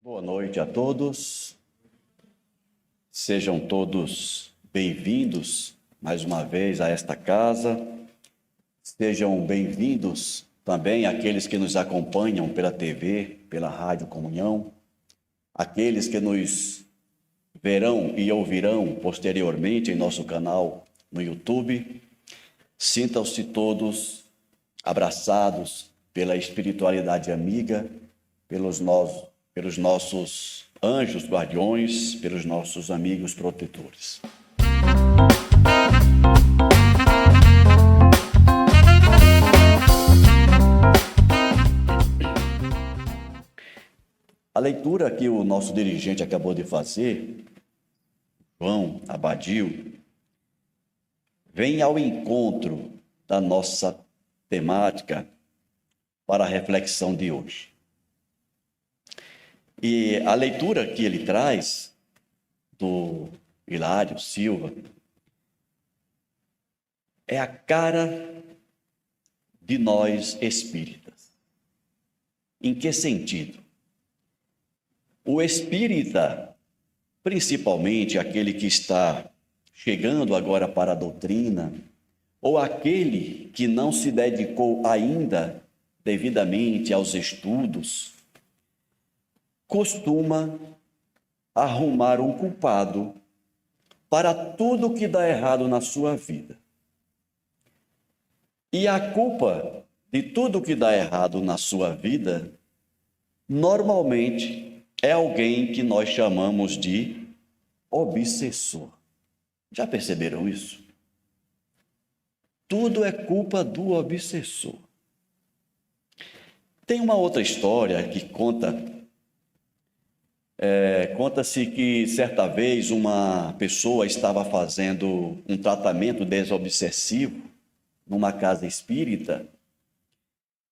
Boa noite a todos, sejam todos bem-vindos mais uma vez a esta casa, sejam bem-vindos também aqueles que nos acompanham pela TV, pela Rádio Comunhão, aqueles que nos verão e ouvirão posteriormente em nosso canal no YouTube. Sintam-se todos abraçados pela espiritualidade amiga, pelos nossos anjos guardiões, pelos nossos amigos protetores. A leitura que o nosso dirigente acabou de fazer, João Abadio, vem ao encontro da nossa temática para a reflexão de hoje. E a leitura que ele traz, do Hilário Silva, é a cara de nós espíritas. Em que sentido? O espírita, principalmente aquele que está chegando agora para a doutrina, ou aquele que não se dedicou ainda devidamente aos estudos, costuma arrumar um culpado para tudo que dá errado na sua vida. E a culpa de tudo que dá errado na sua vida, normalmente, é alguém que nós chamamos de obsessor. Já perceberam isso? Tudo é culpa do obsessor. Tem uma outra história que conta-se que certa vez uma pessoa estava fazendo um tratamento desobsessivo numa casa espírita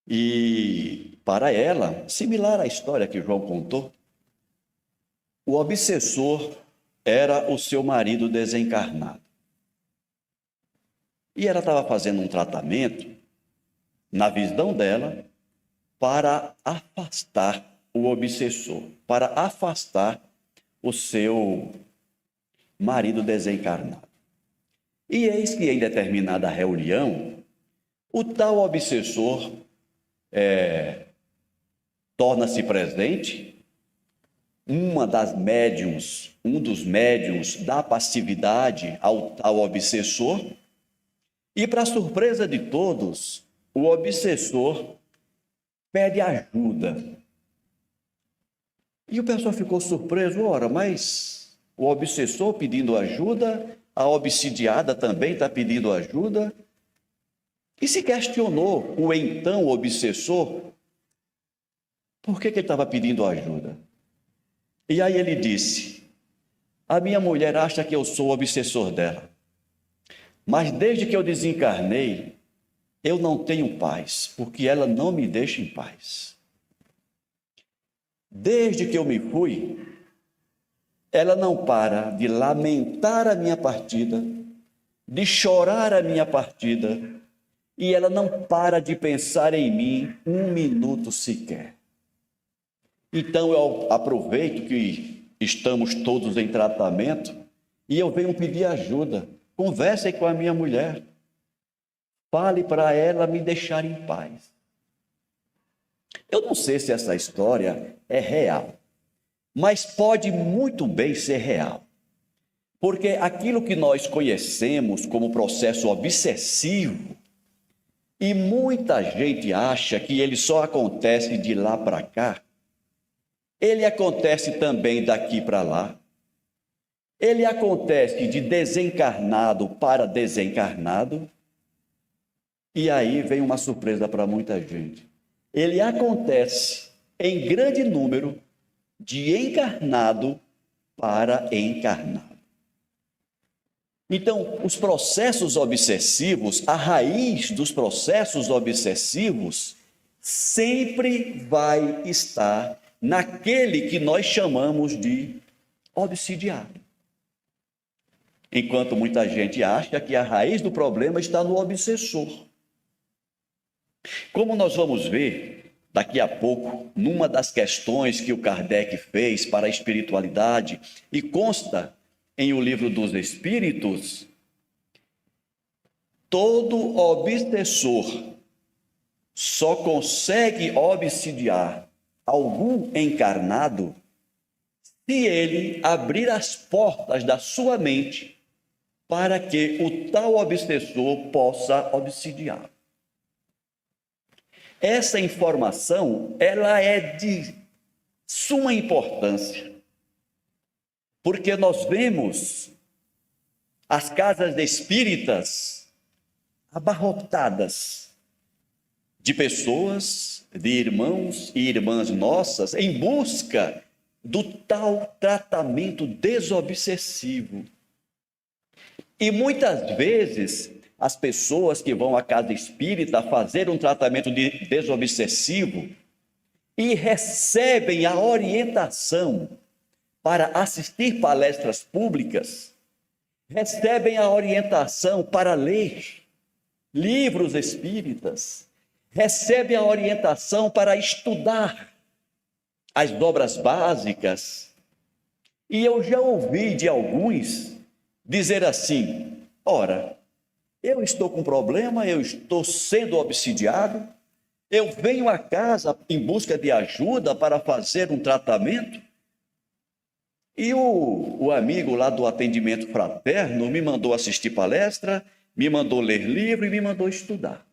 e, para ela, similar à história que João contou, o obsessor era o seu marido desencarnado. E ela estava fazendo um tratamento, na visão dela, para afastar o obsessor, para afastar o seu marido desencarnado. E eis que em determinada reunião, o tal obsessor torna-se presente, um dos médiuns dá passividade ao obsessor, e para surpresa de todos, o obsessor pede ajuda. E o pessoal ficou surpreso, ora, mas o obsessor pedindo ajuda, a obsidiada também está pedindo ajuda, e se questionou o então obsessor, por que ele estava pedindo ajuda? E aí ele disse, a minha mulher acha que eu sou o obsessor dela, mas desde que eu desencarnei, eu não tenho paz, porque ela não me deixa em paz. Desde que eu me fui, ela não para de lamentar a minha partida, de chorar a minha partida, e ela não para de pensar em mim um minuto sequer. Então eu aproveito que estamos todos em tratamento e eu venho pedir ajuda. Conversem com a minha mulher. Fale para ela me deixar em paz. Eu não sei se essa história é real, mas pode muito bem ser real. Porque aquilo que nós conhecemos como processo obsessivo, e muita gente acha que ele só acontece de lá para cá, ele acontece também daqui para lá. Ele acontece de desencarnado para desencarnado. E aí vem uma surpresa para muita gente. Ele acontece em grande número de encarnado para encarnado. Então, os processos obsessivos, a raiz dos processos obsessivos sempre vai estar naquele que nós chamamos de obsidiado. Enquanto muita gente acha que a raiz do problema está no obsessor. Como nós vamos ver daqui a pouco, numa das questões que o Kardec fez para a espiritualidade, e consta em O Livro dos Espíritos, todo obsessor só consegue obsidiar algum encarnado se ele abrir as portas da sua mente para que o tal obsessor possa obsidiar. Essa informação, ela é de suma importância, porque nós vemos as casas espíritas abarrotadas de pessoas, de irmãos e irmãs nossas, em busca do tal tratamento desobsessivo. E muitas vezes, as pessoas que vão à casa espírita fazer um tratamento desobsessivo e recebem a orientação para assistir palestras públicas, recebem a orientação para ler livros espíritas, recebem a orientação para estudar as obras básicas. E eu já ouvi de alguns dizer assim: ora, eu estou com problema, eu estou sendo obsidiado, eu venho a casa em busca de ajuda para fazer um tratamento, e o amigo lá do atendimento fraterno me mandou assistir palestra, me mandou ler livro e me mandou estudar.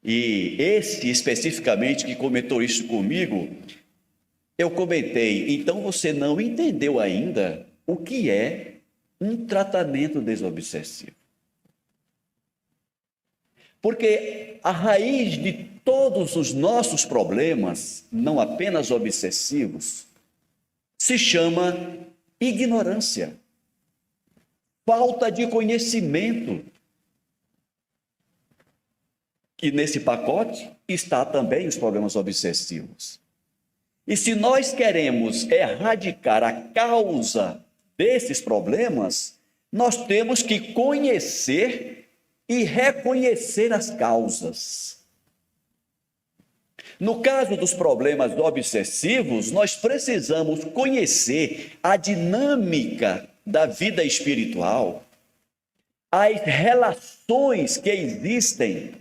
E esse especificamente que comentou isso comigo, eu comentei: então você não entendeu ainda o que é um tratamento desobsessivo. Porque a raiz de todos os nossos problemas, não apenas obsessivos, se chama ignorância, falta de conhecimento. E nesse pacote está também os problemas obsessivos. E se nós queremos erradicar a causa desses problemas, nós temos que conhecer e reconhecer as causas. No caso dos problemas obsessivos, nós precisamos conhecer a dinâmica da vida espiritual, as relações que existem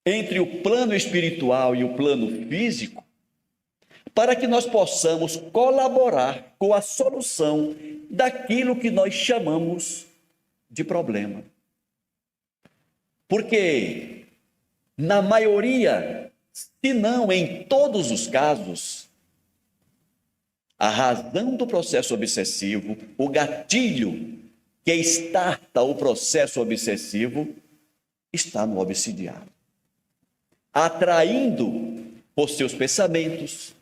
entre o plano espiritual e o plano físico, para que nós possamos colaborar com a solução daquilo que nós chamamos de problema. Porque, na maioria, se não em todos os casos, a razão do processo obsessivo, o gatilho que starta o processo obsessivo, está no obsidiado, atraindo por seus pensamentos,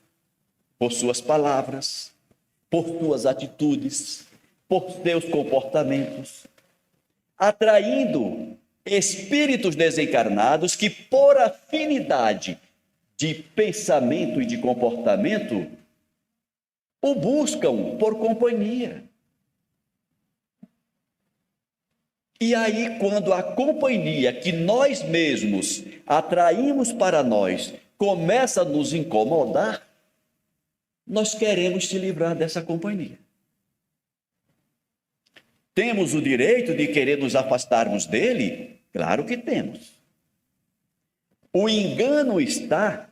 por suas palavras, por suas atitudes, por seus comportamentos, atraindo espíritos desencarnados que, por afinidade de pensamento e de comportamento, o buscam por companhia. E aí, quando a companhia que nós mesmos atraímos para nós começa a nos incomodar, nós queremos se livrar dessa companhia. Temos o direito de querer nos afastarmos dele? Claro que temos. O engano está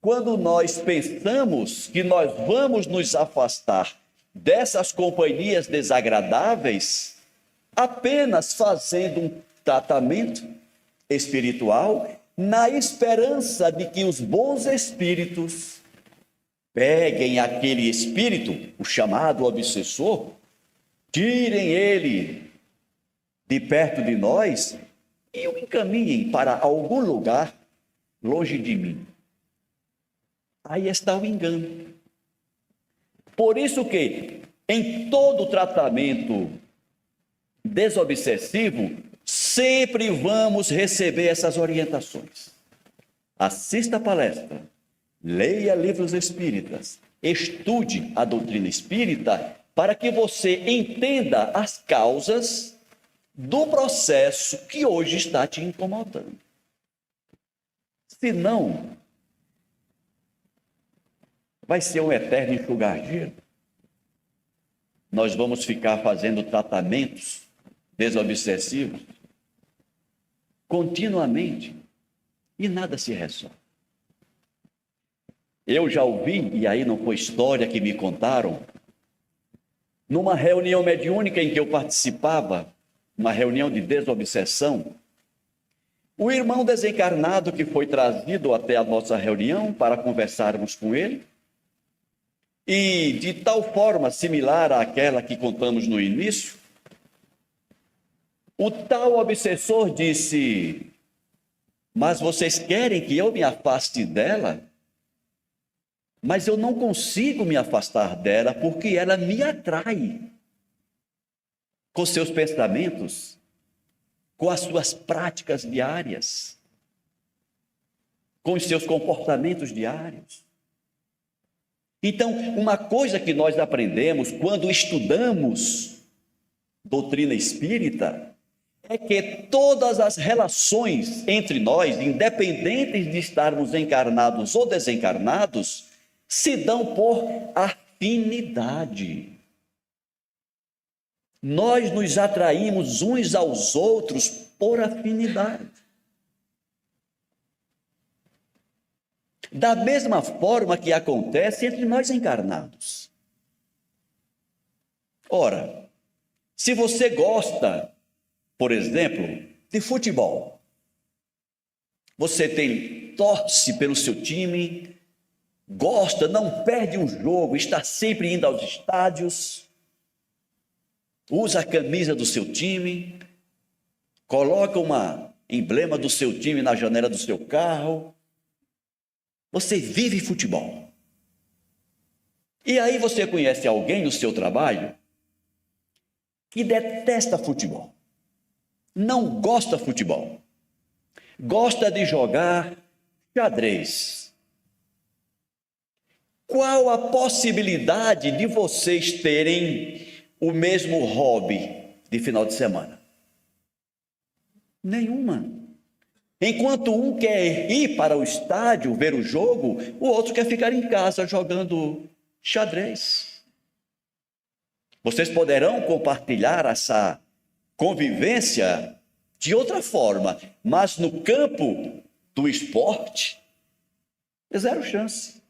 quando nós pensamos que nós vamos nos afastar dessas companhias desagradáveis apenas fazendo um tratamento espiritual na esperança de que os bons espíritos peguem aquele espírito, o chamado obsessor, tirem ele de perto de nós e o encaminhem para algum lugar longe de mim. Aí está o engano. Por isso que em todo tratamento desobsessivo, sempre vamos receber essas orientações. Assista a palestra, leia livros espíritas, estude a doutrina espírita para que você entenda as causas do processo que hoje está te incomodando. Se não, vai ser um eterno enxugar gelo. Nós vamos ficar fazendo tratamentos desobsessivos continuamente e nada se resolve. Eu já ouvi, e aí não foi história que me contaram, numa reunião mediúnica em que eu participava, uma reunião de desobsessão, o irmão desencarnado que foi trazido até a nossa reunião para conversarmos com ele, e de tal forma similar àquela que contamos no início, o tal obsessor disse: mas vocês querem que eu me afaste dela? Mas eu não consigo me afastar dela porque ela me atrai com seus pensamentos, com as suas práticas diárias, com os seus comportamentos diários. Então, uma coisa que nós aprendemos quando estudamos doutrina espírita é que todas as relações entre nós, independentes de estarmos encarnados ou desencarnados, se dão por afinidade. Nós nos atraímos uns aos outros por afinidade. Da mesma forma que acontece entre nós encarnados. Ora, se você gosta, por exemplo, de futebol, você torce pelo seu time, gosta, não perde um jogo, está sempre indo aos estádios, usa a camisa do seu time, coloca um emblema do seu time na janela do seu carro. Você vive futebol. E aí você conhece alguém no seu trabalho que detesta futebol, não gosta de futebol, gosta de jogar xadrez. Qual a possibilidade de vocês terem o mesmo hobby de final de semana? Nenhuma. Enquanto um quer ir para o estádio ver o jogo, o outro quer ficar em casa jogando xadrez. Vocês poderão compartilhar essa convivência de outra forma, mas no campo do esporte, é zero chance.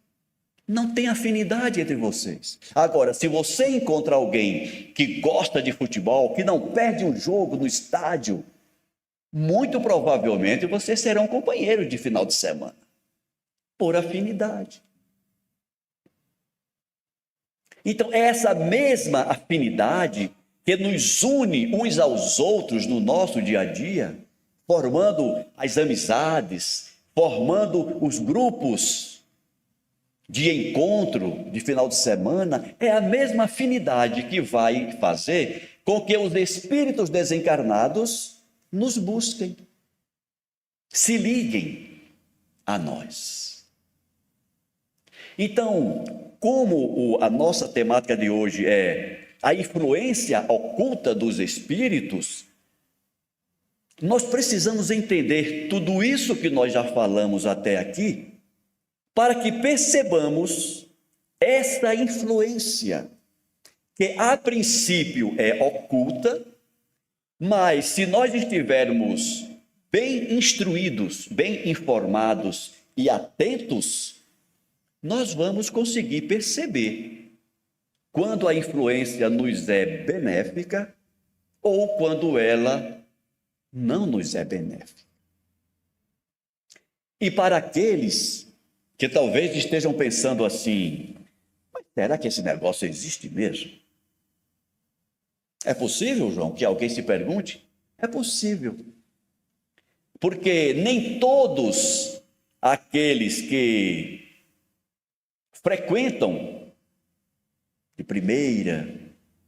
Não tem afinidade entre vocês. Agora, se você encontra alguém que gosta de futebol, que não perde um jogo no estádio, muito provavelmente vocês serão companheiros de final de semana, por afinidade. Então, é essa mesma afinidade que nos une uns aos outros no nosso dia a dia, formando as amizades, formando os grupos de encontro de final de semana, é a mesma afinidade que vai fazer com que os espíritos desencarnados nos busquem, se liguem a nós. Então, como a nossa temática de hoje é a influência oculta dos espíritos, nós precisamos entender tudo isso que nós já falamos até aqui, para que percebamos essa influência, que a princípio é oculta, mas se nós estivermos bem instruídos, bem informados e atentos, nós vamos conseguir perceber quando a influência nos é benéfica ou quando ela não nos é benéfica. E para aqueles que talvez estejam pensando assim, mas será que esse negócio existe mesmo? É possível, João, que alguém se pergunte? É possível. Porque nem todos aqueles que frequentam de primeira,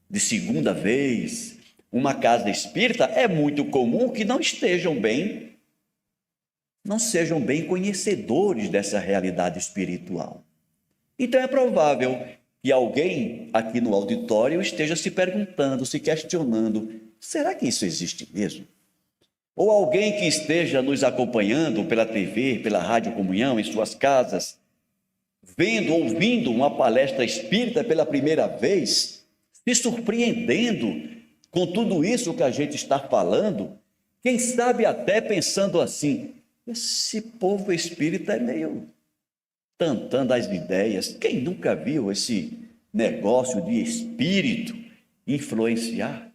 de segunda vez, uma casa espírita, é muito comum que não sejam bem conhecedores dessa realidade espiritual. Então é provável que alguém aqui no auditório esteja se perguntando, se questionando, será que isso existe mesmo? ou alguém que esteja nos acompanhando pela TV, pela Rádio Comunhão, em suas casas, vendo, ouvindo uma palestra espírita pela primeira vez, se surpreendendo com tudo isso que a gente está falando, quem sabe até pensando assim: esse povo espírita é meio tantando as ideias. Quem nunca viu esse negócio de espírito influenciar?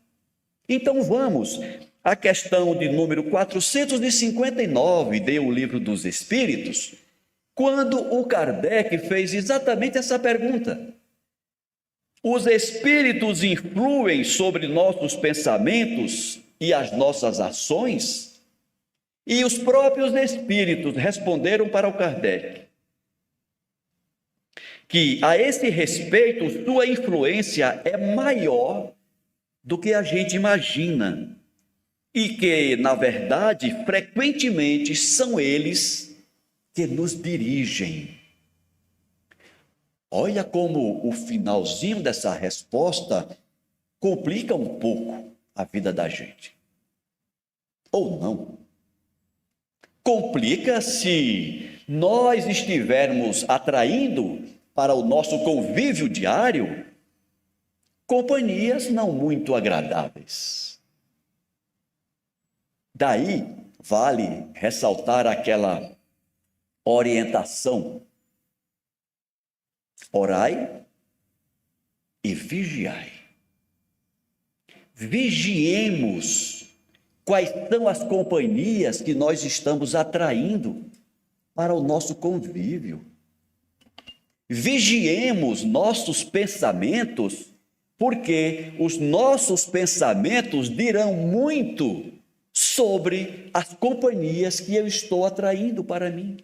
Então vamos à questão de número 459 do Livro dos Espíritos, quando o Kardec fez exatamente essa pergunta. Os espíritos influem sobre nossos pensamentos e as nossas ações? E os próprios espíritos responderam para o Kardec que, a esse respeito, sua influência é maior do que a gente imagina e que, na verdade, frequentemente são eles que nos dirigem. Olha como o finalzinho dessa resposta complica um pouco a vida da gente. Ou não. Complica se nós estivermos atraindo para o nosso convívio diário companhias não muito agradáveis. Daí vale ressaltar aquela orientação: orai e vigiai. Vigiemos quais são as companhias que nós estamos atraindo para o nosso convívio. Vigiemos nossos pensamentos, porque os nossos pensamentos dirão muito sobre as companhias que eu estou atraindo para mim.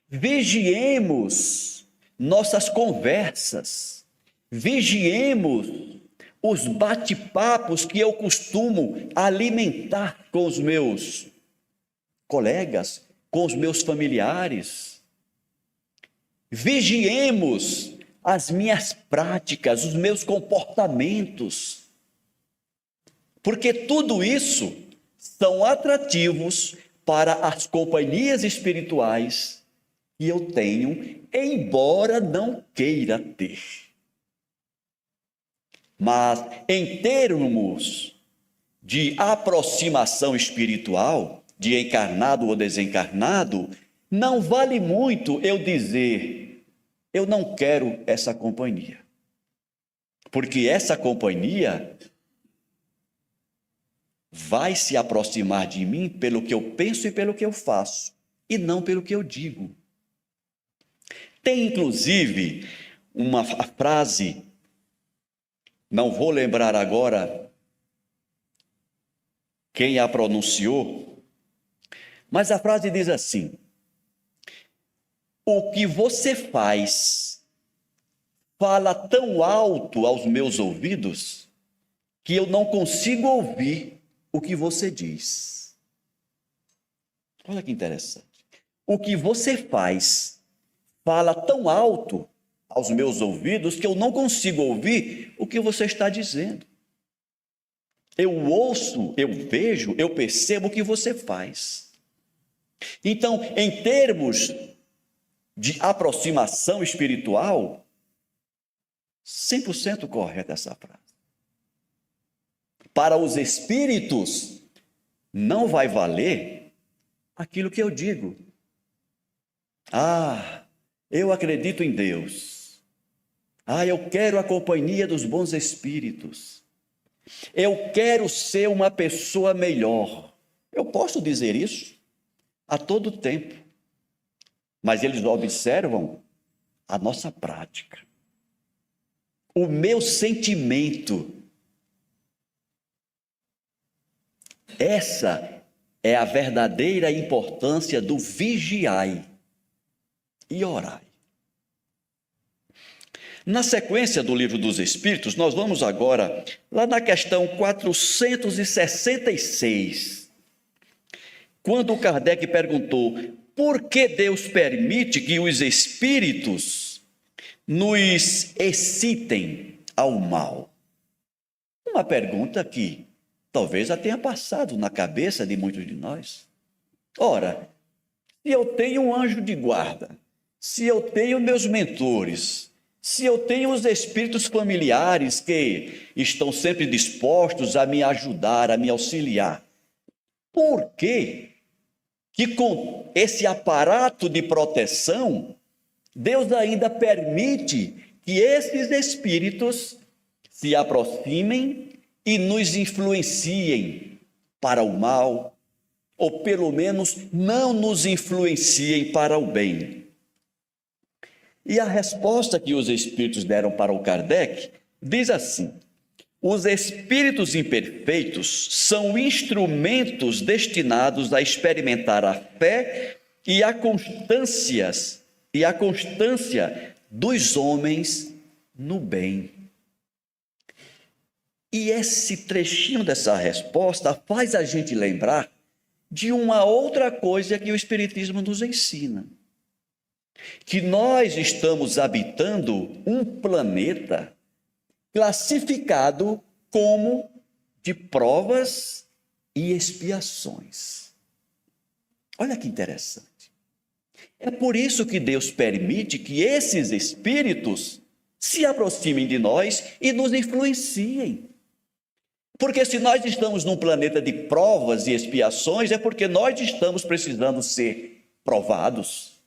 Vigiemos nossas conversas, vigiemos os bate-papos que eu costumo alimentar com os meus colegas, com os meus familiares. Vigiemos as minhas práticas, os meus comportamentos, porque tudo isso são atrativos para as companhias espirituais que eu tenho, embora não queira ter. Mas em termos de aproximação espiritual, de encarnado ou desencarnado, não vale muito eu dizer: eu não quero essa companhia, porque essa companhia vai se aproximar de mim pelo que eu penso e pelo que eu faço, e não pelo que eu digo. Tem inclusive uma frase, não vou lembrar agora quem a pronunciou, mas a frase diz assim: o que você faz fala tão alto aos meus ouvidos que eu não consigo ouvir o que você diz. Olha que interessante. O que você faz fala tão alto aos meus ouvidos que eu não consigo ouvir o que você está dizendo. Eu ouço, eu vejo, eu percebo o que você faz. Então, em termos de aproximação espiritual, 100% correta essa frase. Para os espíritos, não vai valer aquilo que eu digo. Ah, eu acredito em Deus. Ah, eu quero a companhia dos bons espíritos. Eu quero ser uma pessoa melhor. Eu posso dizer isso a todo tempo. Mas eles observam a nossa prática, o meu sentimento. Essa é a verdadeira importância do vigiai e orai. Na sequência do Livro dos Espíritos, nós vamos agora lá na questão 466, quando Kardec perguntou: por que Deus permite que os espíritos nos excitem ao mal? Uma pergunta que Talvez já tenha passado na cabeça de muitos de nós. Ora, se eu tenho um anjo de guarda, se eu tenho meus mentores, se eu tenho os espíritos familiares que estão sempre dispostos a me ajudar, a me auxiliar, por que com esse aparato de proteção, Deus ainda permite que esses espíritos se aproximem e nos influenciem para o mal, ou pelo menos não nos influenciem para o bem? E a resposta que os espíritos deram para o Kardec diz assim: os espíritos imperfeitos são instrumentos destinados a experimentar a fé e a constância dos homens no bem. E esse trechinho dessa resposta faz a gente lembrar de uma outra coisa que o Espiritismo nos ensina: que nós estamos habitando um planeta classificado como de provas e expiações. Olha que interessante. É por isso que Deus permite que esses espíritos se aproximem de nós e nos influenciem. Porque se nós estamos num planeta de provas e expiações, é porque nós estamos precisando ser provados.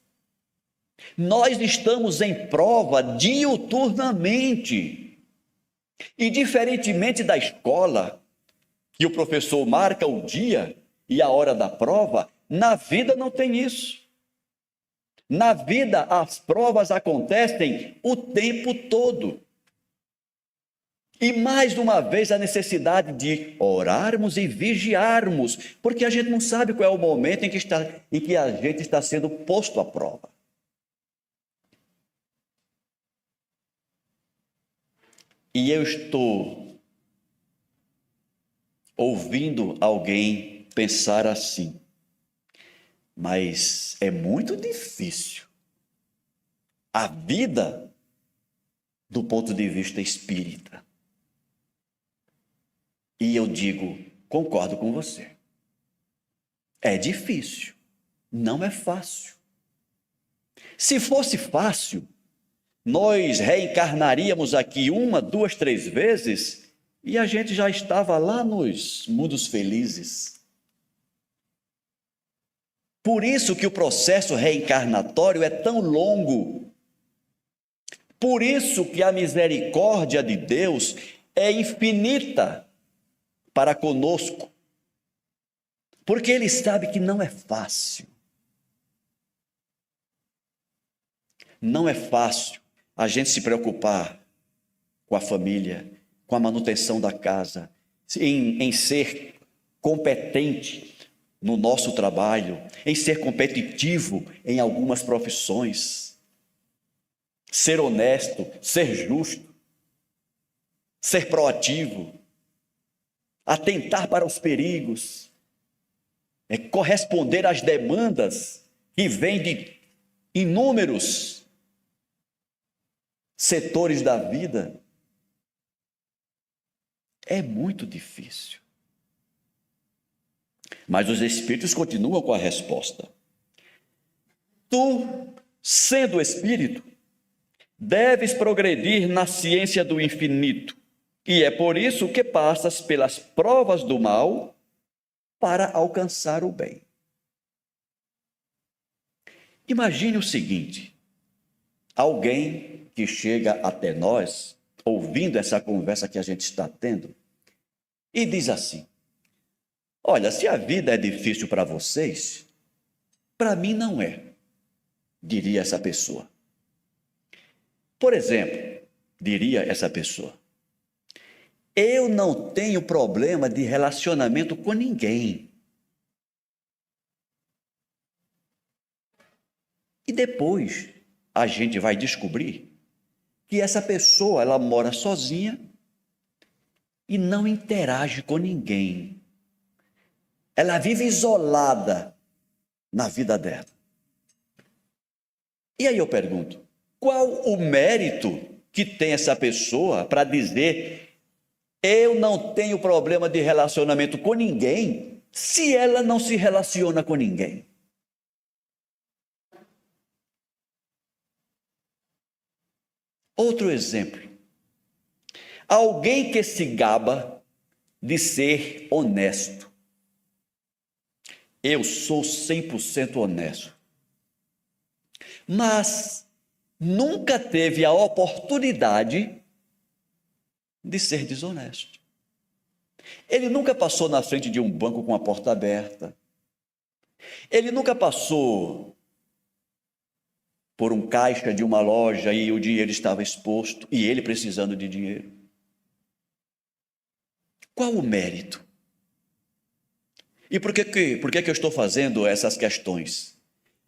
Nós estamos em prova diuturnamente. E diferentemente da escola, que o professor marca o dia e a hora da prova, na vida não tem isso. Na vida, as provas acontecem o tempo todo. E mais uma vez a necessidade de orarmos e vigiarmos, porque a gente não sabe qual é o momento em que a gente está sendo posto à prova. E eu estou ouvindo alguém pensar assim: mas é muito difícil a vida do ponto de vista espírita. E eu digo, concordo com você. É difícil, não é fácil. Se fosse fácil, nós reencarnaríamos aqui 1, 2, 3 vezes e a gente já estava lá nos mundos felizes. Por isso que o processo reencarnatório é tão longo. Por isso que a misericórdia de Deus é infinita para conosco. Porque Ele sabe que não é fácil. Não é fácil a gente se preocupar com a família, com a manutenção da casa, em ser competente no nosso trabalho, em ser competitivo em algumas profissões, ser honesto, ser justo, ser proativo, atentar para os perigos, corresponder às demandas que vêm de inúmeros setores da vida. É muito difícil. Mas os espíritos continuam com a resposta: tu, sendo espírito, deves progredir na ciência do infinito, e é por isso que passas pelas provas do mal para alcançar o bem. Imagine o seguinte: alguém que chega até nós, ouvindo essa conversa que a gente está tendo, e diz assim: olha, se a vida é difícil para vocês, para mim não é, diria essa pessoa. Por exemplo, diria essa pessoa: eu não tenho problema de relacionamento com ninguém. E depois a gente vai descobrir que essa pessoa, ela mora sozinha e não interage com ninguém. Ela vive isolada na vida dela. E aí eu pergunto: qual o mérito que tem essa pessoa para dizer Eu não tenho problema de relacionamento com ninguém se ela não se relaciona com ninguém. Outro exemplo. Alguém que se gaba de ser honesto. Eu sou 100% honesto. Mas nunca teve a oportunidade de ser desonesto. Ele nunca passou na frente de um banco com a porta aberta. Ele nunca passou por um caixa de uma loja e o dinheiro estava exposto e ele precisando de dinheiro. Qual o mérito? E por que eu estou fazendo essas questões?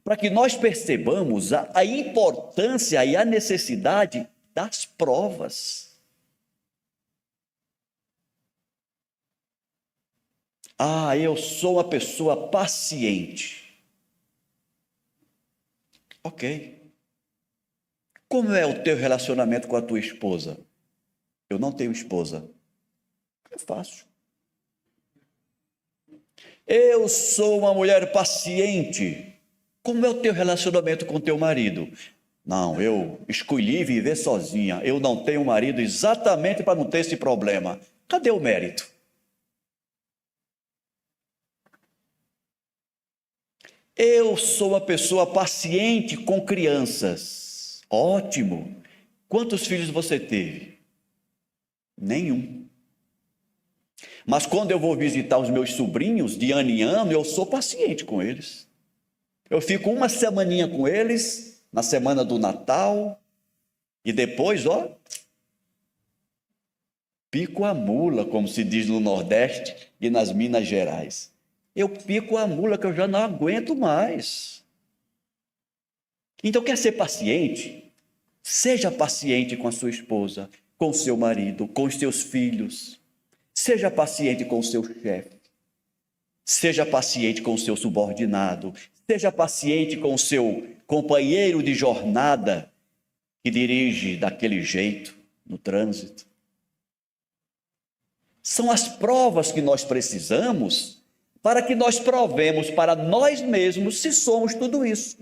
Para que nós percebamos a importância e a necessidade das provas. Eu sou uma pessoa paciente. Ok. Como é o teu relacionamento com a tua esposa? Eu não tenho esposa. É fácil. Eu sou uma mulher paciente. Como é o teu relacionamento com teu marido? Não, eu escolhi viver sozinha. Eu não tenho marido exatamente para não ter esse problema. Cadê o mérito? Eu sou uma pessoa paciente com crianças. Ótimo. Quantos filhos você teve? Nenhum. Mas quando eu vou visitar os meus sobrinhos, de ano em ano, eu sou paciente com eles. Eu fico uma semaninha com eles, na semana do Natal, e depois, pico a mula, como se diz no Nordeste e nas Minas Gerais. Eu pico a mula que eu já não aguento mais. Então, quer ser paciente? Seja paciente com a sua esposa, com o seu marido, com os seus filhos. Seja paciente com o seu chefe. Seja paciente com o seu subordinado. Seja paciente com o seu companheiro de jornada que dirige daquele jeito no trânsito. São as provas que nós precisamos para que nós provemos para nós mesmos se somos tudo isso.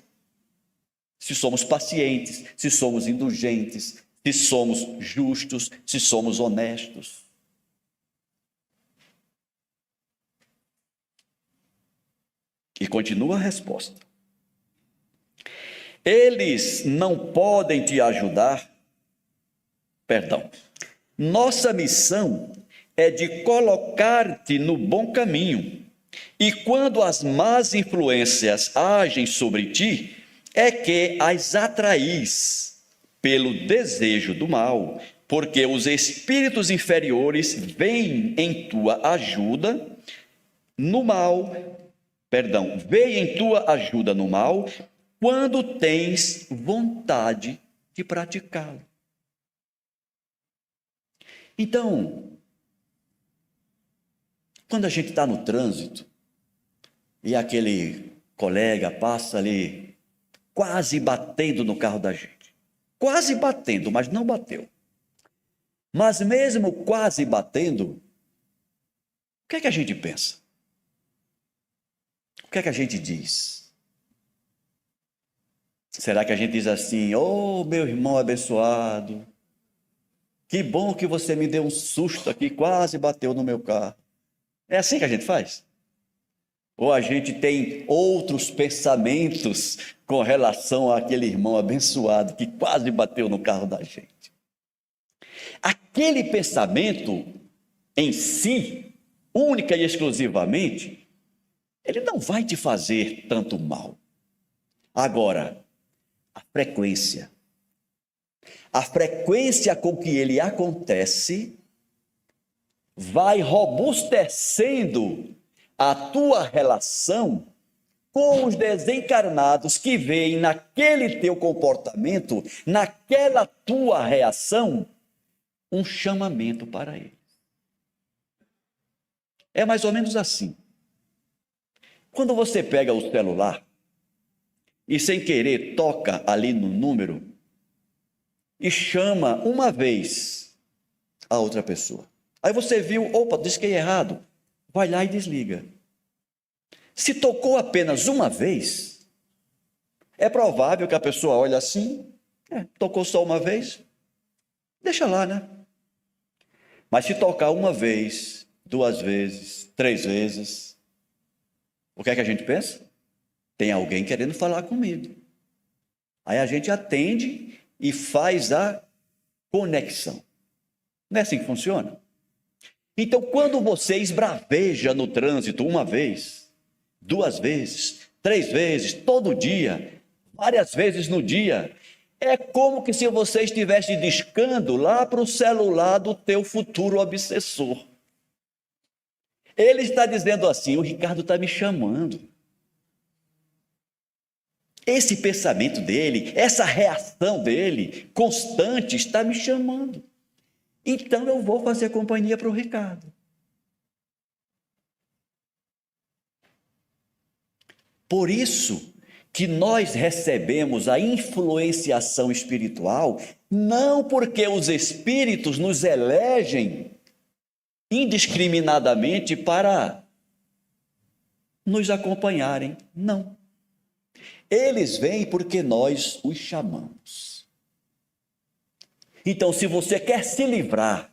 Se somos pacientes, se somos indulgentes, se somos justos, se somos honestos. E continua a resposta. Eles não podem te ajudar. Nossa missão é de colocar-te no bom caminho. E quando as más influências agem sobre ti, é que as atraís pelo desejo do mal, porque os espíritos inferiores veem em tua ajuda no mal, veem em tua ajuda no mal, quando tens vontade de praticá-lo. Então, quando a gente está no trânsito e aquele colega passa ali quase batendo no carro da gente, quase batendo, mas não bateu. Mas mesmo quase batendo, o que é que a gente pensa? O que é que a gente diz? Será que a gente diz assim: "Oh, meu irmão abençoado, que bom que você me deu um susto aqui, quase bateu no meu carro"? É assim que a gente faz? Ou a gente tem outros pensamentos com relação àquele irmão abençoado que quase bateu no carro da gente? Aquele pensamento em si, única e exclusivamente, ele não vai te fazer tanto mal. Agora, a frequência com que ele acontece vai robustecendo a tua relação com os desencarnados que veem naquele teu comportamento, naquela tua reação, um chamamento para eles. É mais ou menos assim. Quando você pega o celular e sem querer toca ali no número e chama uma vez a outra pessoa. Aí você viu, opa, disquei errado. Vai lá e desliga. Se tocou apenas uma vez, é provável que a pessoa olhe assim, tocou só uma vez, deixa lá, né? Mas se tocar uma vez, 2 vezes, 3 vezes, o que é que a gente pensa? Tem alguém querendo falar comigo. Aí a gente atende e faz a conexão. Não é assim que funciona? Então, quando você esbraveja no trânsito uma vez, 2 vezes, 3 vezes, todo dia, várias vezes no dia, é como que se você estivesse discando lá para o celular do teu futuro obsessor. Ele está dizendo assim: o Ricardo está me chamando. Esse pensamento dele, essa reação dele, constante, está me chamando. Então eu vou fazer companhia para o Ricardo. Por isso que nós recebemos a influenciação espiritual, não porque os espíritos nos elegem indiscriminadamente para nos acompanharem, não. Eles vêm porque nós os chamamos. Então, se você quer se livrar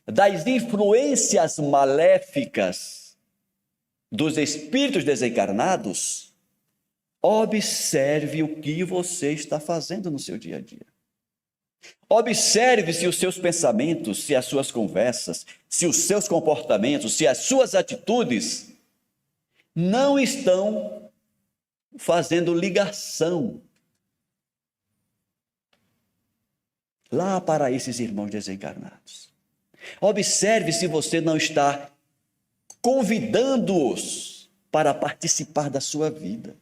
das influências maléficas dos espíritos desencarnados, observe o que você está fazendo no seu dia a dia. Observe se os seus pensamentos, se as suas conversas, se os seus comportamentos, se as suas atitudes não estão fazendo ligação lá para esses irmãos desencarnados. Observe se você não está convidando-os para participar da sua vida.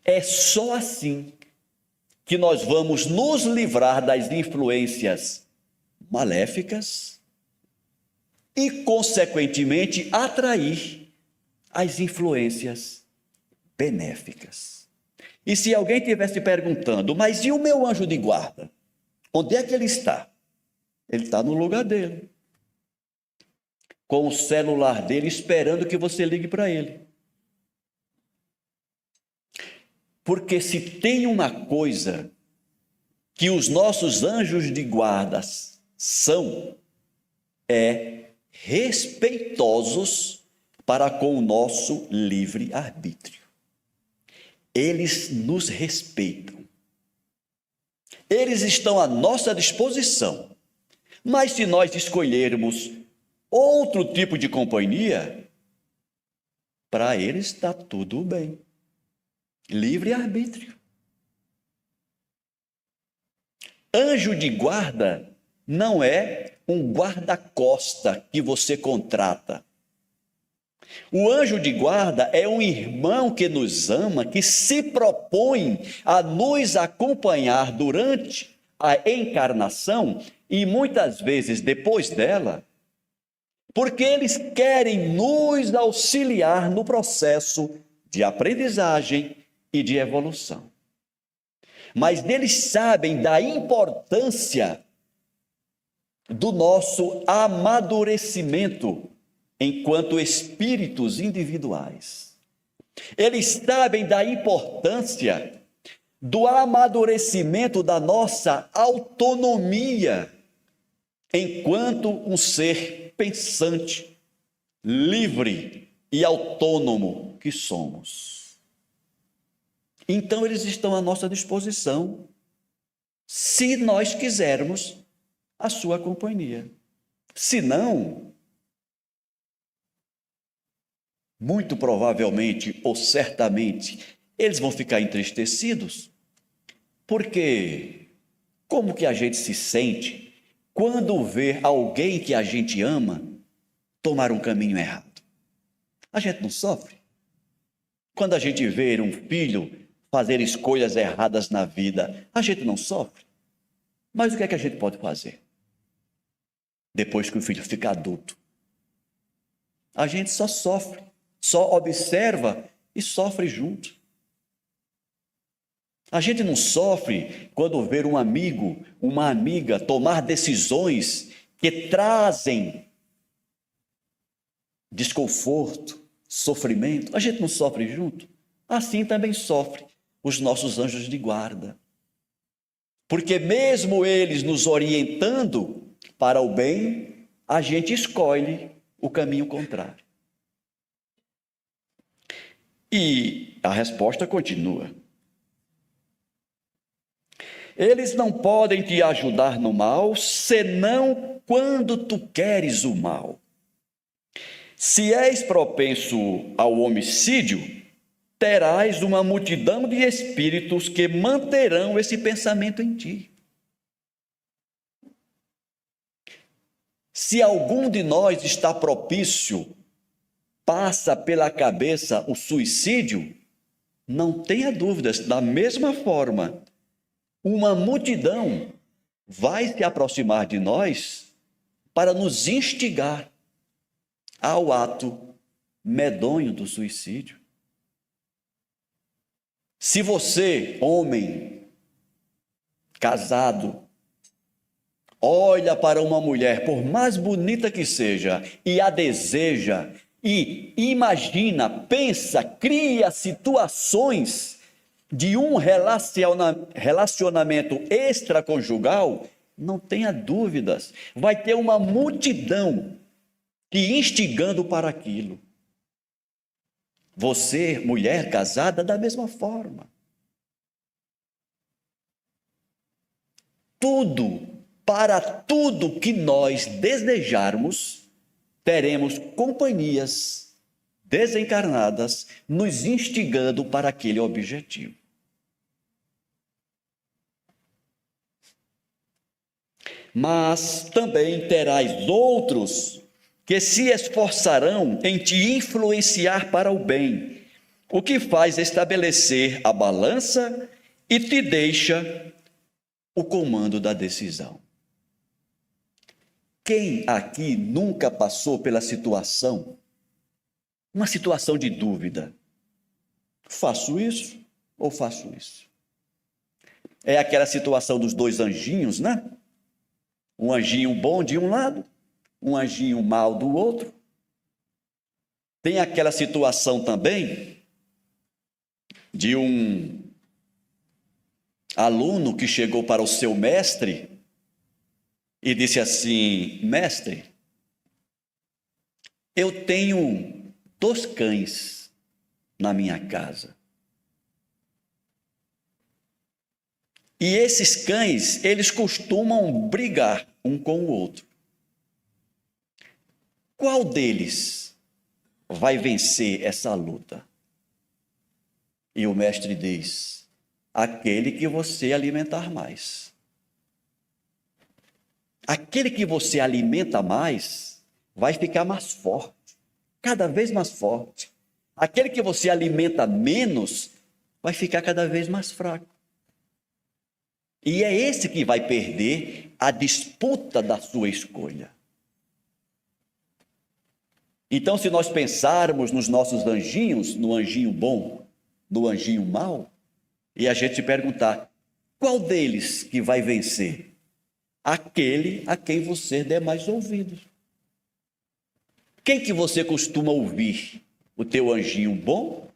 É só assim que nós vamos nos livrar das influências maléficas e, consequentemente, atrair as influências benéficas. E se alguém estivesse perguntando, mas e o meu anjo de guarda? Onde é que ele está? Ele está no lugar dele, com o celular dele, esperando que você ligue para ele. Porque se tem uma coisa que os nossos anjos de guarda são, é respeitosos para com o nosso livre-arbítrio. Eles nos respeitam. Eles estão à nossa disposição. Mas se nós escolhermos outro tipo de companhia, para eles está tudo bem. Livre-arbítrio. Anjo de guarda não é um guarda-costa que você contrata. O anjo de guarda é um irmão que nos ama, que se propõe a nos acompanhar durante a encarnação e muitas vezes depois dela, porque eles querem nos auxiliar no processo de aprendizagem e de evolução. Mas eles sabem da importância do nosso amadurecimento enquanto espíritos individuais. Eles sabem da importância do amadurecimento da nossa autonomia enquanto um ser pensante, livre e autônomo que somos. Então eles estão à nossa disposição, se nós quisermos a sua companhia. Se não, muito provavelmente ou certamente, eles vão ficar entristecidos, porque como que a gente se sente quando vê alguém que a gente ama tomar um caminho errado? A gente não sofre? Quando a gente vê um filho fazer escolhas erradas na vida, a gente não sofre? Mas o que é que a gente pode fazer depois que o filho fica adulto? A gente só sofre. Só observa e sofre junto. A gente não sofre quando vê um amigo, uma amiga tomar decisões que trazem desconforto, sofrimento. A gente não sofre junto? Assim também sofre os nossos anjos de guarda. Porque mesmo eles nos orientando para o bem, a gente escolhe o caminho contrário. E a resposta continua. Eles não podem te ajudar no mal, senão quando tu queres o mal. Se és propenso ao homicídio, terás uma multidão de espíritos que manterão esse pensamento em ti. Se algum de nós está propício, passa pela cabeça o suicídio, não tenha dúvidas, da mesma forma, uma multidão vai se aproximar de nós para nos instigar ao ato medonho do suicídio. Se você, homem, casado, olha para uma mulher, por mais bonita que seja, e a deseja, e imagina, pensa, cria situações de um relacionamento extraconjugal, não tenha dúvidas, vai ter uma multidão te instigando para aquilo. Você, mulher casada, da mesma forma. Para tudo que nós desejarmos, teremos companhias desencarnadas nos instigando para aquele objetivo. Mas também terás outros que se esforçarão em te influenciar para o bem, o que faz estabelecer a balança e te deixa o comando da decisão. Quem aqui nunca passou pela situação, uma situação de dúvida? Faço isso ou faço isso? É aquela situação dos dois anjinhos, né? Um anjinho bom de um lado, um anjinho mau do outro. Tem aquela situação também de um aluno que chegou para o seu mestre e disse assim: mestre, eu tenho 2 cães na minha casa. E esses cães, eles costumam brigar um com o outro. Qual deles vai vencer essa luta? E o mestre diz: aquele que você alimentar mais. Aquele que você alimenta mais vai ficar mais forte, cada vez mais forte. Aquele que você alimenta menos vai ficar cada vez mais fraco. E é esse que vai perder a disputa da sua escolha. Então, se nós pensarmos nos nossos anjinhos, no anjinho bom, no anjinho mau, e a gente se perguntar, qual deles que vai vencer? Aquele a quem você der mais ouvidos. Quem que você costuma ouvir? O teu anjinho bom?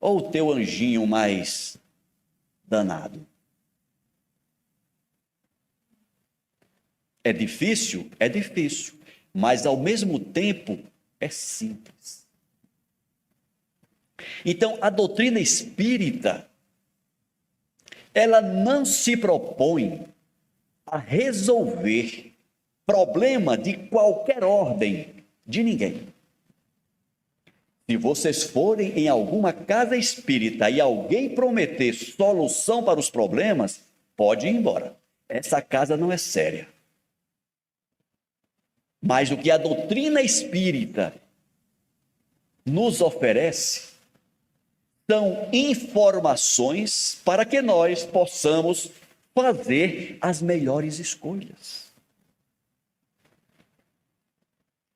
Ou o teu anjinho mais danado? É difícil? É difícil. Mas, ao mesmo tempo, é simples. Então, a doutrina espírita, ela não se propõe a resolver problema de qualquer ordem de ninguém. Se vocês forem em alguma casa espírita e alguém prometer solução para os problemas, pode ir embora. Essa casa não é séria. Mas o que a doutrina espírita nos oferece são informações para que nós possamos fazer as melhores escolhas.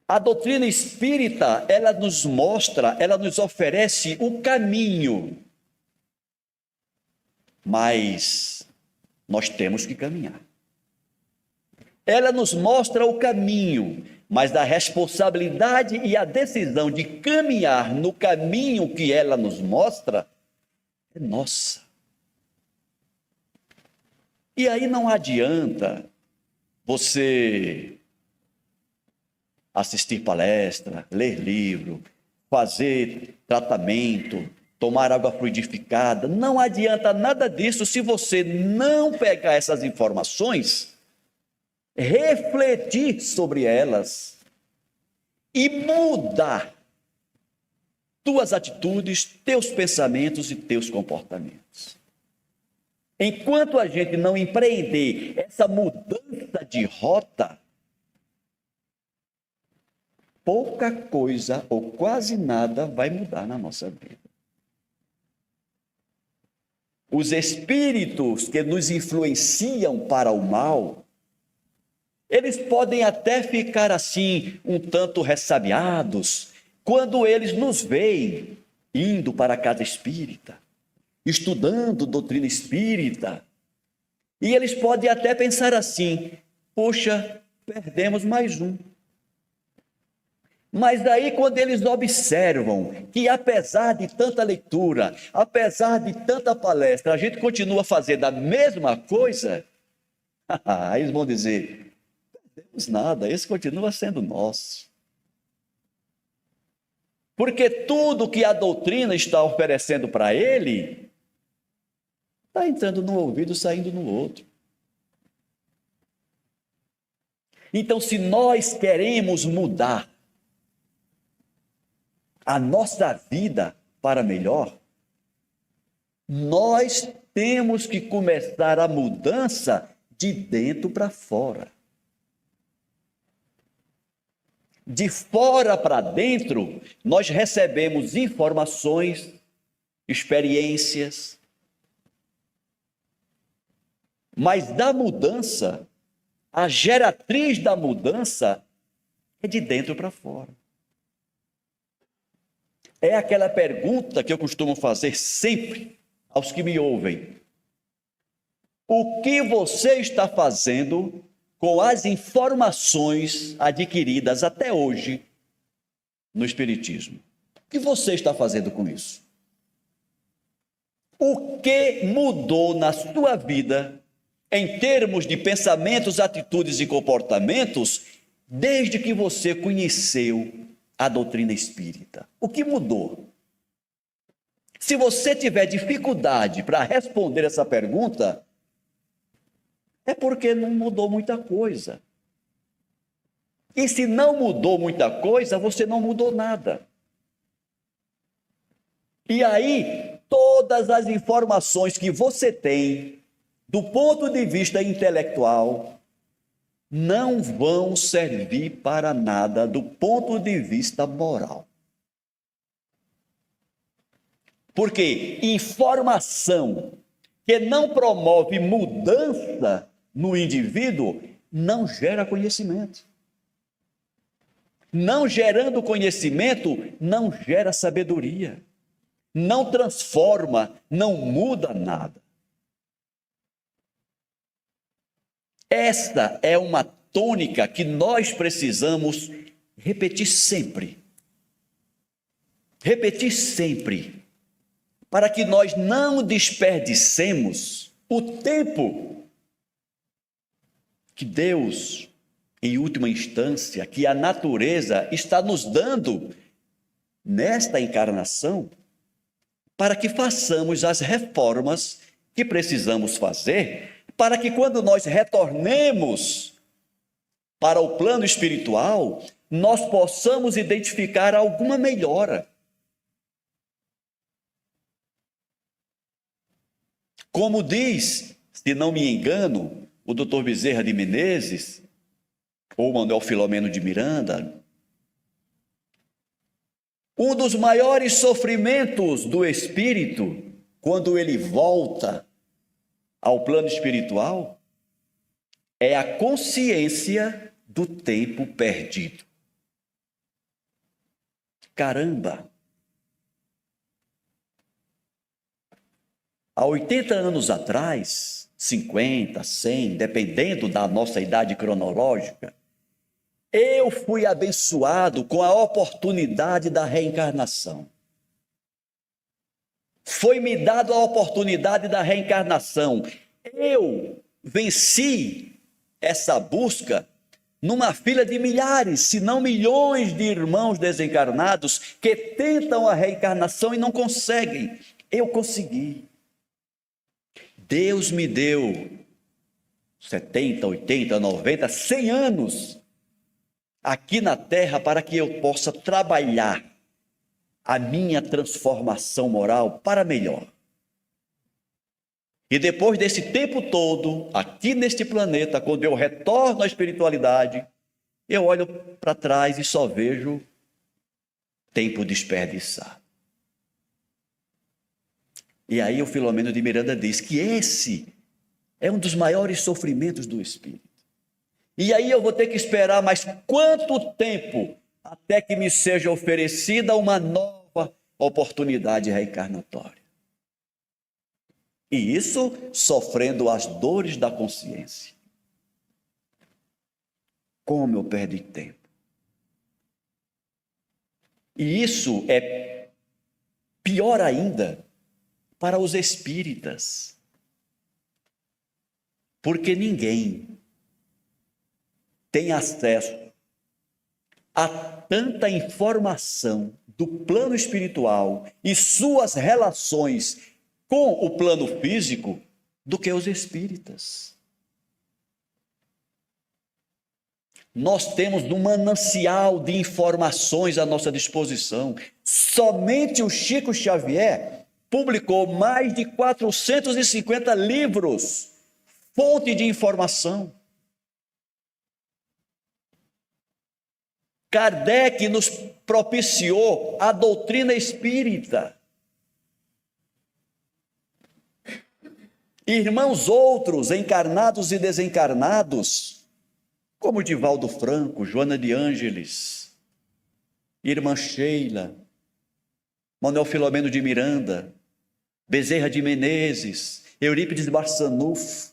A doutrina espírita, ela nos mostra, ela nos oferece o caminho. mas nós temos que caminhar. Ela nos mostra o caminho, mas a responsabilidade e a decisão de caminhar no caminho que ela nos mostra é nossa. E aí não adianta você assistir palestra, ler livro, fazer tratamento, tomar água fluidificada. Não adianta nada disso se você não pegar essas informações, refletir sobre elas e mudar tuas atitudes, teus pensamentos e teus comportamentos. Enquanto a gente não empreender essa mudança de rota, pouca coisa ou quase nada vai mudar na nossa vida. Os espíritos que nos influenciam para o mal, eles podem até ficar assim, um tanto ressabiados, quando eles nos veem indo para a casa espírita, estudando doutrina espírita. E eles podem até pensar assim: poxa, perdemos mais um. Mas daí, quando eles observam que, apesar de tanta leitura, apesar de tanta palestra, a gente continua fazendo a mesma coisa, aí eles vão dizer: não perdemos nada, esse continua sendo nosso. Porque tudo que a doutrina está oferecendo para ele, está entrando num ouvido, saindo no outro. Então, se nós queremos mudar a nossa vida para melhor, nós temos que começar a mudança de dentro para fora. De fora para dentro, nós recebemos informações, experiências, mas da mudança, a geratriz da mudança é de dentro para fora. É aquela pergunta que eu costumo fazer sempre aos que me ouvem: o que você está fazendo com as informações adquiridas até hoje no Espiritismo? O que você está fazendo com isso? O que mudou na sua vida em termos de pensamentos, atitudes e comportamentos desde que você conheceu a doutrina espírita? O que mudou? Se você tiver dificuldade para responder essa pergunta, é porque não mudou muita coisa. E se não mudou muita coisa, você não mudou nada. E aí, todas as informações que você tem, do ponto de vista intelectual, não vão servir para nada do ponto de vista moral. Porque informação que não promove mudança no indivíduo não gera conhecimento. Não gerando conhecimento, não gera sabedoria. Não transforma, não muda nada. Esta é uma tônica que nós precisamos repetir sempre. Repetir sempre, para que nós não desperdicemos o tempo que Deus, em última instância, que a natureza está nos dando nesta encarnação, para que façamos as reformas que precisamos fazer, para que quando nós retornemos para o plano espiritual, nós possamos identificar alguma melhora. Como diz, se não me engano, o Dr. Bezerra de Menezes, ou Manuel Filomeno de Miranda, um dos maiores sofrimentos do espírito, quando ele volta ao plano espiritual, é a consciência do tempo perdido. Caramba! Há 80 anos atrás, 50, 100, dependendo da nossa idade cronológica, eu fui abençoado com a oportunidade da reencarnação. Foi-me dado a oportunidade da reencarnação. Eu venci essa busca numa fila de milhares, se não milhões de irmãos desencarnados que tentam a reencarnação e não conseguem. Eu consegui. Deus me deu 70, 80, 90, 100 anos aqui na Terra para que eu possa trabalhar a minha transformação moral para melhor. E depois desse tempo todo, aqui neste planeta, quando eu retorno à espiritualidade, eu olho para trás e só vejo tempo desperdiçado. E aí o Filomeno de Miranda diz que esse é um dos maiores sofrimentos do espírito. E aí eu vou ter que esperar mais quanto tempo até que me seja oferecida uma nova oportunidade reencarnatória. E isso sofrendo as dores da consciência. Como eu perdi tempo. E isso é pior ainda para os espíritas. Porque ninguém tem acesso a tanta informação do plano espiritual e suas relações com o plano físico do que os espíritas. Nós temos um manancial de informações à nossa disposição. Somente o Chico Xavier publicou mais de 450 livros, fonte de informação. Kardec nos propiciou a doutrina espírita. Irmãos outros, encarnados e desencarnados, como Divaldo Franco, Joana de Ângeles, Irmã Sheila, Manuel Filomeno de Miranda, Bezerra de Menezes, Eurípides Barçanufo,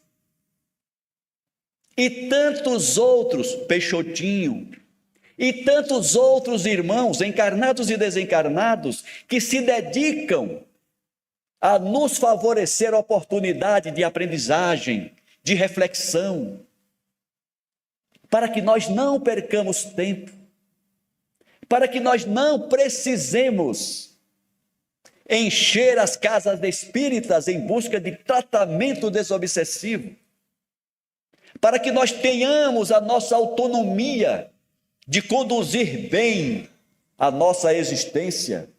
e tantos outros, Peixotinho, e tantos outros irmãos, encarnados e desencarnados, que se dedicam a nos favorecer a oportunidade de aprendizagem, de reflexão, para que nós não percamos tempo, para que nós não precisemos encher as casas espíritas em busca de tratamento desobsessivo, para que nós tenhamos a nossa autonomia de conduzir bem a nossa existência.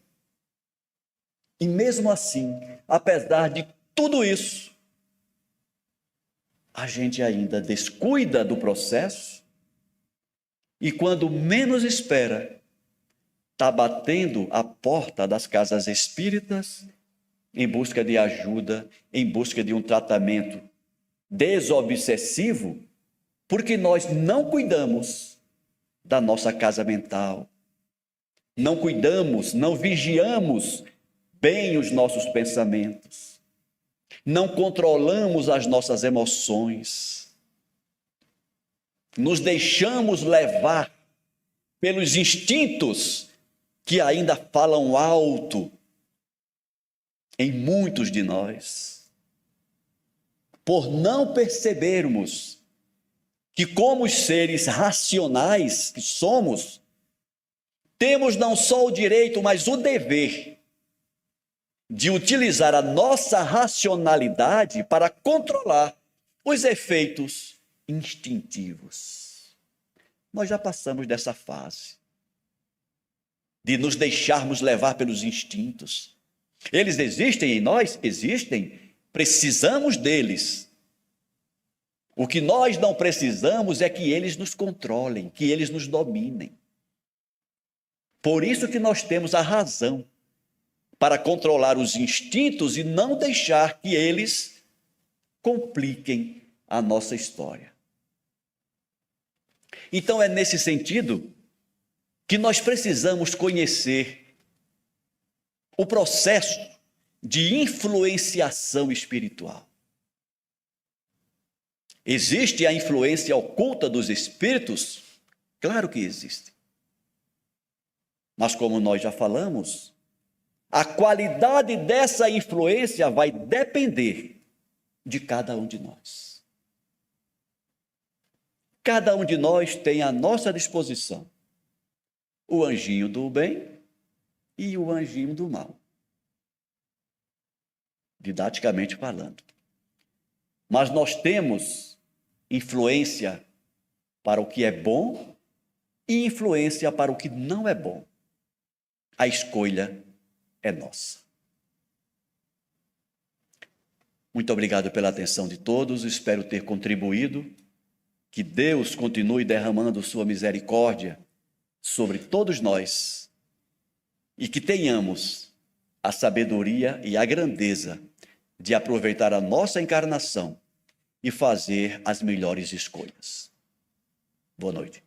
E mesmo assim, apesar de tudo isso, a gente ainda descuida do processo e quando menos espera, está batendo a porta das casas espíritas em busca de ajuda, em busca de um tratamento desobsessivo, porque nós não cuidamos da nossa casa mental, não cuidamos, não vigiamos bem os nossos pensamentos, não controlamos as nossas emoções, nos deixamos levar pelos instintos que ainda falam alto em muitos de nós, por não percebermos que, como os seres racionais que somos, temos não só o direito, mas o dever de utilizar a nossa racionalidade para controlar os efeitos instintivos. Nós já passamos dessa fase de nos deixarmos levar pelos instintos. Eles existem em nós? Existem. Precisamos deles. O que nós não precisamos é que eles nos controlem, que eles nos dominem. Por isso que nós temos a razão para controlar os instintos e não deixar que eles compliquem a nossa história. Então é nesse sentido que nós precisamos conhecer o processo de influenciação espiritual. Existe a influência oculta dos espíritos? Claro que existe. Mas como nós já falamos, a qualidade dessa influência vai depender de cada um de nós. Cada um de nós tem à nossa disposição o anjinho do bem e o anjinho do mal, didaticamente falando. Mas nós temos influência para o que é bom e influência para o que não é bom. A escolha é nossa. Muito obrigado pela atenção de todos, espero ter contribuído. Que Deus continue derramando sua misericórdia sobre todos nós e que tenhamos a sabedoria e a grandeza de aproveitar a nossa encarnação e fazer as melhores escolhas. Boa noite.